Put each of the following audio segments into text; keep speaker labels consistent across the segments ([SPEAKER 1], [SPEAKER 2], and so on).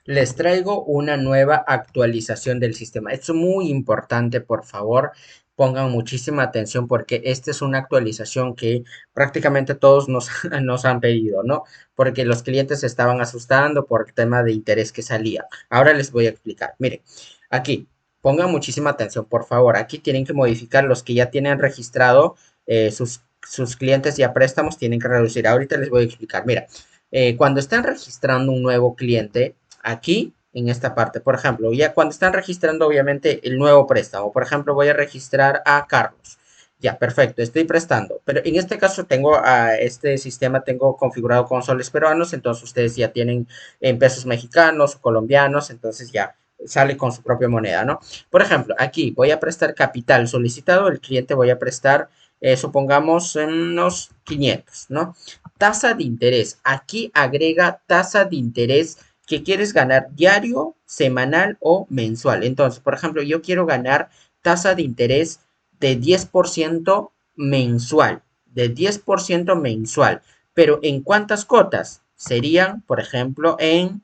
[SPEAKER 1] Les traigo una nueva actualización del sistema. Esto es muy importante, por favor, pongan muchísima atención porque esta es una actualización que prácticamente todos nos han pedido, ¿no? Porque los clientes se estaban asustando por el tema de interés que salía. Ahora les voy a explicar. Miren, aquí, pongan muchísima atención, por favor. Aquí tienen que modificar los que ya tienen registrado sus clientes y a préstamos, tienen que reducir. Ahorita les voy a explicar. Mira, cuando están registrando un nuevo cliente, aquí en esta parte. Por ejemplo, ya cuando están registrando obviamente el nuevo préstamo, por ejemplo, voy a registrar a Carlos. Ya, perfecto, estoy prestando. Pero en este caso tengo a este sistema, tengo configurado con soles peruanos, entonces ustedes ya tienen en pesos mexicanos o colombianos, entonces ya sale con su propia moneda, ¿no? Por ejemplo, aquí voy a prestar capital solicitado, el cliente voy a prestar, supongamos, unos 500, ¿no? Tasa de interés, aquí agrega tasa de interés que quieres ganar diario, semanal o mensual. Entonces, por ejemplo, yo quiero ganar tasa de interés de 10% mensual, de 10% mensual. Pero ¿en cuántas cotas? Serían, por ejemplo, en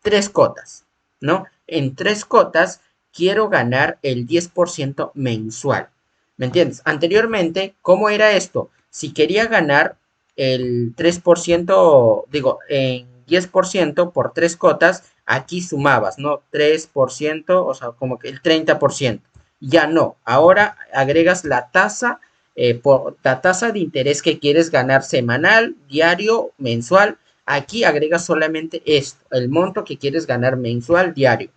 [SPEAKER 1] tres cotas, ¿no? En tres cotas quiero ganar el 10% mensual. ¿Me entiendes? Anteriormente, ¿cómo era esto? Si quería ganar el 3%, digo, en 10% por tres cotas, aquí sumabas, ¿no? 3%, o sea, como que el 30%. Ya no, ahora agregas la tasa de interés que quieres ganar semanal, diario, mensual. Aquí agregas solamente esto, el monto que quieres ganar mensual, diario,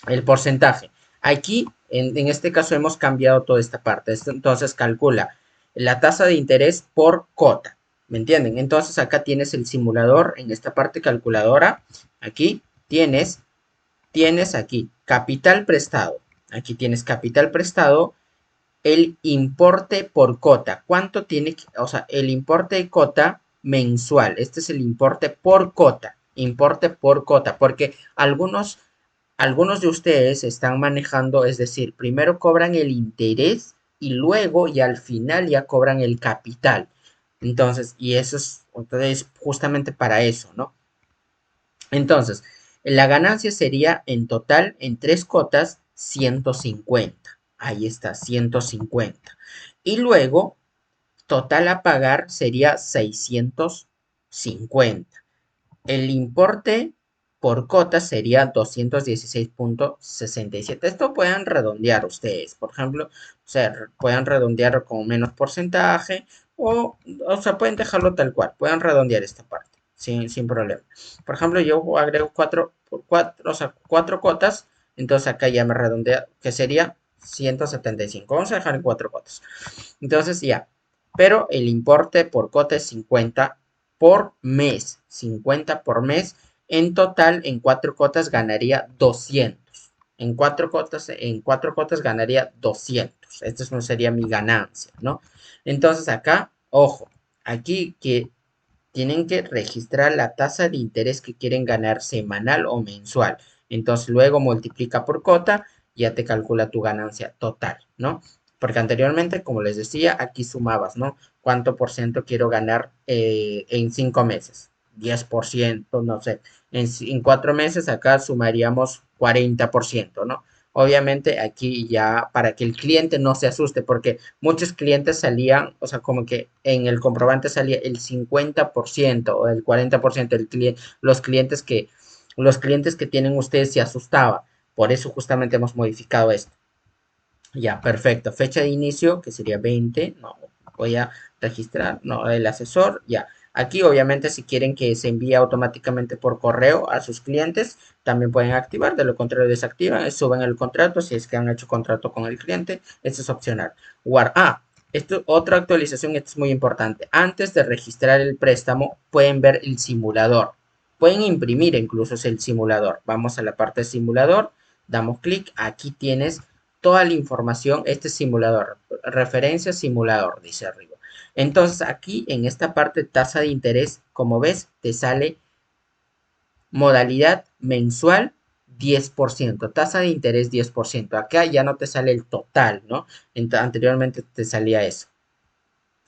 [SPEAKER 1] el porcentaje. Aquí, en este caso, hemos cambiado toda esta parte. Entonces, calcula la tasa de interés por cota. ¿Me entienden? Entonces, acá tienes el simulador en esta parte calculadora. Aquí tienes aquí capital prestado. Aquí tienes capital prestado, el importe por cota. ¿Cuánto tiene que, o sea, el importe de cota mensual? Este es el importe por cota, porque algunos de ustedes están manejando, es decir, primero cobran el interés y luego y al final ya cobran el capital. Entonces, y eso es, entonces, justamente para eso, ¿no? Entonces, la ganancia sería en total, en tres cotas, 150. Ahí está, 150. Y luego, total a pagar sería 650. El importe por cota sería 216,67. Esto pueden redondear ustedes, por ejemplo, o sea, pueden redondear con menos porcentaje o sea, pueden dejarlo tal cual, pueden redondear esta parte sin problema. Por ejemplo, yo agrego cuatro, o sea, cuatro cotas, entonces acá ya me redondea, que sería 175. Vamos a dejar en cuatro cotas. Entonces ya, pero el importe por cota es 50 por mes, 50 por mes. En total, en cuatro cotas ganaría 200. En cuatro cotas ganaría 200. Esta no sería mi ganancia, ¿no? Entonces acá, ojo, aquí que tienen que registrar la tasa de interés que quieren ganar semanal o mensual. Entonces luego multiplica por cota, ya te calcula tu ganancia total, ¿no? Porque anteriormente, como les decía, aquí sumabas, ¿no? ¿Cuánto por ciento quiero ganar en 5 meses? 10%, no sé. En 4 meses acá sumaríamos 40%, ¿no? Obviamente aquí ya para que el cliente no se asuste, porque muchos clientes salían, o sea, como que en el comprobante salía el 50% o el 40% del cliente, los clientes que tienen ustedes se asustaban. Por eso justamente hemos modificado esto. Ya, perfecto. Fecha de inicio, que sería 20. No, voy a registrar. No, el asesor, ya. Aquí, obviamente, si quieren que se envíe automáticamente por correo a sus clientes, también pueden activar. De lo contrario, desactivan, suben el contrato. Si es que han hecho contrato con el cliente, esto es opcional. Esto, otra actualización, esto es muy importante. Antes de registrar el préstamo, pueden ver el simulador. Pueden imprimir incluso el simulador. Vamos a la parte de simulador, damos clic. Aquí tienes toda la información, este simulador, referencia simulador, dice arriba. Entonces aquí en esta parte tasa de interés, como ves, te sale modalidad mensual 10%, tasa de interés 10%. Acá ya no te sale el total, ¿no? Anteriormente te salía eso.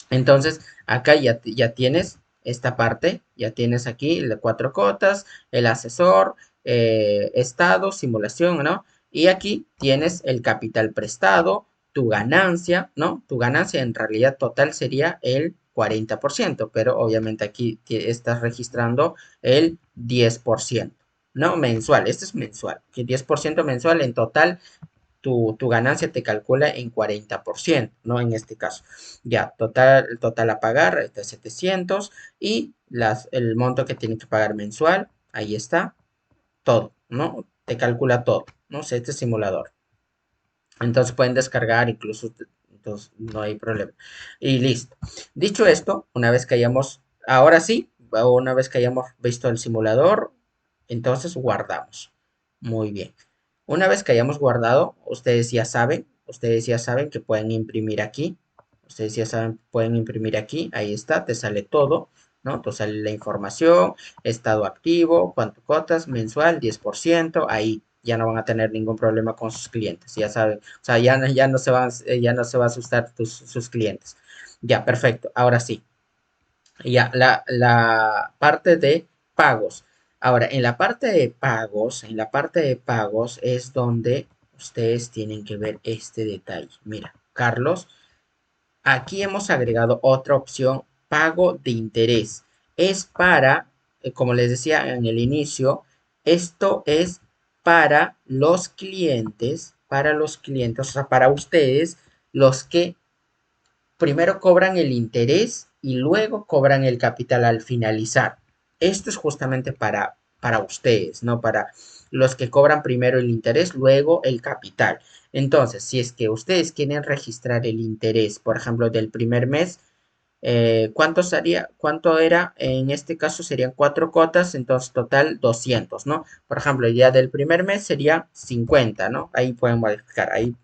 [SPEAKER 1] Entonces, acá ya tienes esta parte, ya tienes aquí las cuatro cotas, el asesor, estado, simulación, ¿no? Y aquí tienes el capital prestado, tu ganancia, ¿no? Tu ganancia en realidad total sería el 40%, pero obviamente aquí estás registrando el 10%, ¿no? Mensual, este es mensual, que 10% mensual en total tu ganancia te calcula en 40%, ¿no? En este caso. Ya, total a pagar, este 700 y el monto que tiene que pagar mensual, ahí está, todo, ¿no? Te calcula todo, ¿no? Este simulador. Entonces pueden descargar incluso, entonces no hay problema. Y listo. Dicho esto, una vez que hayamos, ahora sí, una vez que hayamos visto el simulador, entonces guardamos. Muy bien. Una vez que hayamos guardado, ustedes ya saben que pueden imprimir aquí. Ustedes ya saben, pueden imprimir aquí. Ahí está, te sale todo, ¿no? Te sale la información, estado activo, cuánto cotas, mensual, 10%. Ahí ya no van a tener ningún problema con sus clientes. Ya saben, o sea, ya no se va a asustar sus clientes. Ya, perfecto. Ahora sí. Ya, la parte de pagos. Ahora, en la parte de pagos es donde ustedes tienen que ver este detalle. Mira, Carlos, aquí hemos agregado otra opción, pago de interés. Es para, como les decía en el inicio, esto es para los clientes, o sea, para ustedes, los que primero cobran el interés y luego cobran el capital al finalizar. Esto es justamente para ustedes, ¿no? Para los que cobran primero el interés, luego el capital. Entonces, si es que ustedes quieren registrar el interés, por ejemplo, del primer mes, ¿cuánto sería? ¿Cuánto era? En este caso serían 4 cuotas, entonces total 200, ¿no? Por ejemplo, el día del primer mes sería 50, ¿no? Ahí pueden modificar, ahí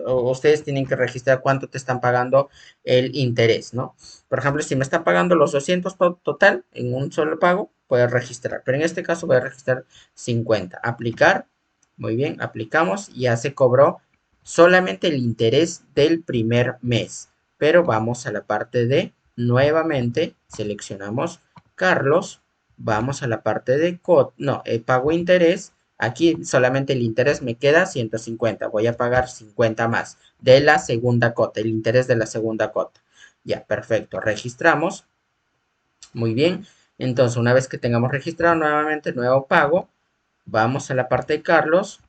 [SPEAKER 1] ustedes tienen que registrar cuánto te están pagando el interés, ¿no? Por ejemplo, si me están pagando los 200 total en un solo pago, puedes registrar, pero en este caso voy a registrar 50. Aplicar, muy bien, aplicamos, ya se cobró solamente el interés del primer mes, pero vamos a la parte de nuevamente seleccionamos Carlos, vamos a la parte de pago interés. Aquí solamente el interés me queda 150. Voy a pagar 50 más de la segunda cota, el interés de la segunda cota. Ya, perfecto. Registramos. Muy bien. Entonces, una vez que tengamos registrado nuevamente nuevo pago, vamos a la parte de Carlos,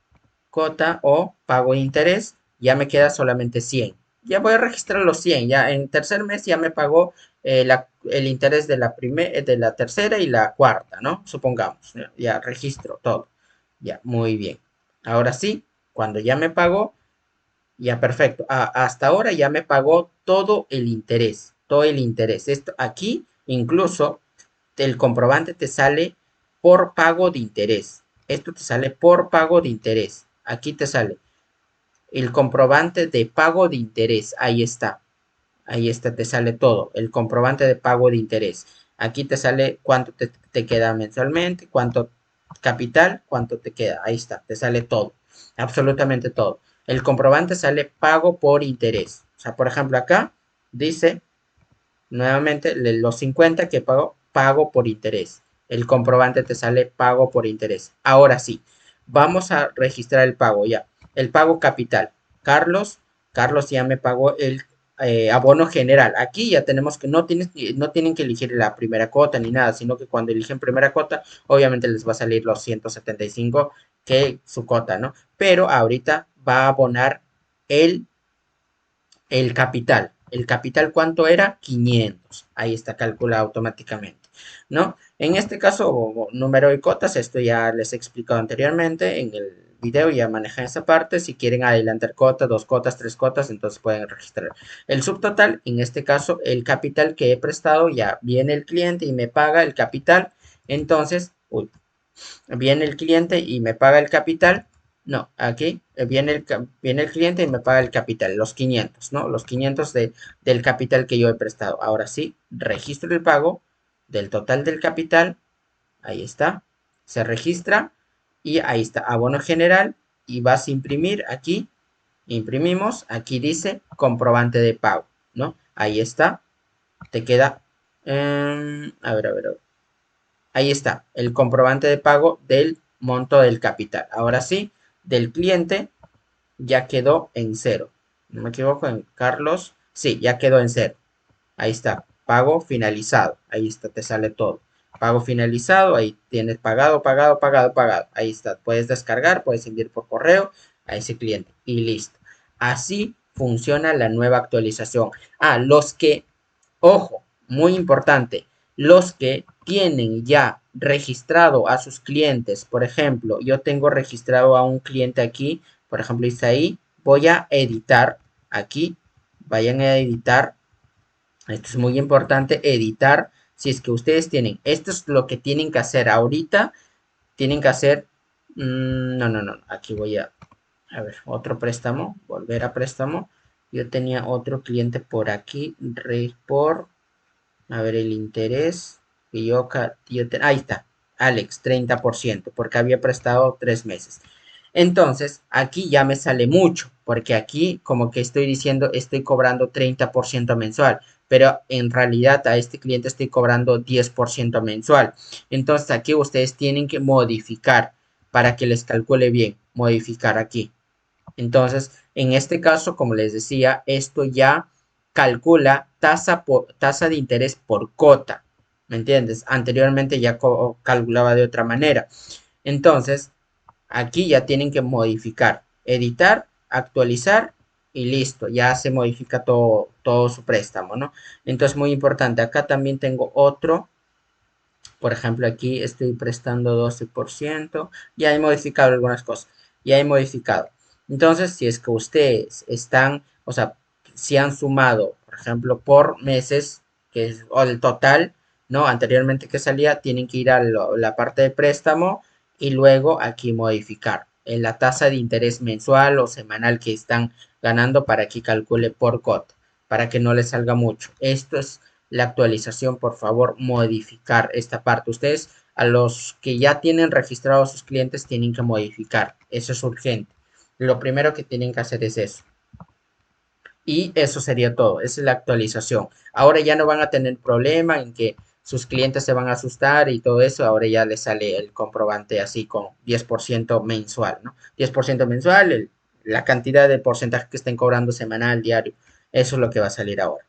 [SPEAKER 1] cota o pago de interés, ya me queda solamente 100. Ya voy a registrar los 100, ya en tercer mes ya me pagó el interés de la tercera y la cuarta, ¿no? Supongamos, ya registro todo. Ya, muy bien. Ahora sí, cuando ya me pagó, ya perfecto. Hasta ahora ya me pagó todo el interés, todo el interés. Esto aquí incluso el comprobante te sale por pago de interés. Esto te sale por pago de interés. Aquí te sale el comprobante de pago de interés. Ahí está. Ahí está, te sale todo. El comprobante de pago de interés. Aquí te sale cuánto te queda mensualmente, cuánto capital, cuánto te queda. Ahí está, te sale todo. Absolutamente todo. El comprobante sale pago por interés. O sea, por ejemplo, acá dice nuevamente los 50 que pago por interés. El comprobante te sale pago por interés. Ahora sí, vamos a registrar el pago ya. El pago capital. Carlos, Carlos ya me pagó el abono general. Aquí ya tenemos que no tienen que elegir la primera cuota ni nada, sino que cuando eligen primera cuota, obviamente les va a salir los 175 que su cuota, ¿no? Pero ahorita va a abonar el el capital. ¿El capital cuánto era? 500. Ahí está calculado automáticamente, ¿no? En este caso, número de cotas, esto ya les he explicado anteriormente en el video, ya manejan esa parte. Si quieren adelantar cota, 2 cotas, 3 cotas, entonces pueden registrar. El subtotal, en este caso, el capital que he prestado, ya viene el cliente y me paga el capital. Entonces, viene el cliente y me paga el capital. No, aquí viene el cliente y me paga el capital, los 500, ¿no? Los 500 del capital que yo he prestado. Ahora sí, registro el pago del total del capital. Ahí está. Se registra y ahí está, abono general. Y vas a imprimir aquí. Imprimimos. Aquí dice comprobante de pago, ¿no? Ahí está. Te queda. A ver. Ahí está, el comprobante de pago del monto del capital. Ahora sí, del cliente ya quedó en cero. No me equivoco, en Carlos. Sí, ya quedó en cero. Ahí está, pago finalizado. Ahí está, te sale todo. Pago finalizado, ahí tienes pagado, pagado, pagado, pagado. Ahí está, puedes descargar, puedes enviar por correo a ese cliente y listo. Así funciona la nueva actualización. Ah, ojo, muy importante, los que tienen ya registrado a sus clientes, por ejemplo, yo tengo registrado a un cliente aquí, por ejemplo, está ahí, voy a editar aquí, vayan a editar, esto es muy importante, editar, si es que ustedes tienen, esto es lo que tienen que hacer ahorita, tienen que hacer, no, no, no, aquí a ver, otro préstamo, volver a préstamo, yo tenía otro cliente por aquí, por a ver, el interés que ahí está, Alex, 30%, porque había prestado 3 meses. Entonces, aquí ya me sale mucho, porque aquí como que estoy diciendo, estoy cobrando 30% mensual, pero en realidad a este cliente estoy cobrando 10% mensual. Entonces, aquí ustedes tienen que modificar para que les calcule bien, modificar aquí. Entonces, en este caso, como les decía, esto ya calcula tasa de interés por cota. ¿Me entiendes? Anteriormente ya calculaba de otra manera. Entonces, aquí ya tienen que modificar, editar, actualizar y listo. Ya se modifica todo su préstamo, ¿no? Entonces, muy importante. Acá también tengo otro. Por ejemplo, aquí estoy prestando 12%. Ya he modificado algunas cosas. Ya he modificado. Entonces, si es que ustedes están, o sea, si han sumado, por ejemplo, por meses, que es o el total, ¿no? Anteriormente que salía, tienen que ir a la parte de préstamo y luego aquí modificar en la tasa de interés mensual o semanal que están ganando para que calcule por cota, para que no les salga mucho. Esto es la actualización, por favor, modificar esta parte. Ustedes, a los que ya tienen registrados sus clientes, tienen que modificar. Eso es urgente. Lo primero que tienen que hacer es eso. Y eso sería todo. Esa es la actualización. Ahora ya no van a tener problema en que sus clientes se van a asustar y todo eso. Ahora ya les sale el comprobante así con 10% mensual, ¿no? 10% mensual, la cantidad de porcentaje que estén cobrando semanal, diario. Eso es lo que va a salir ahora.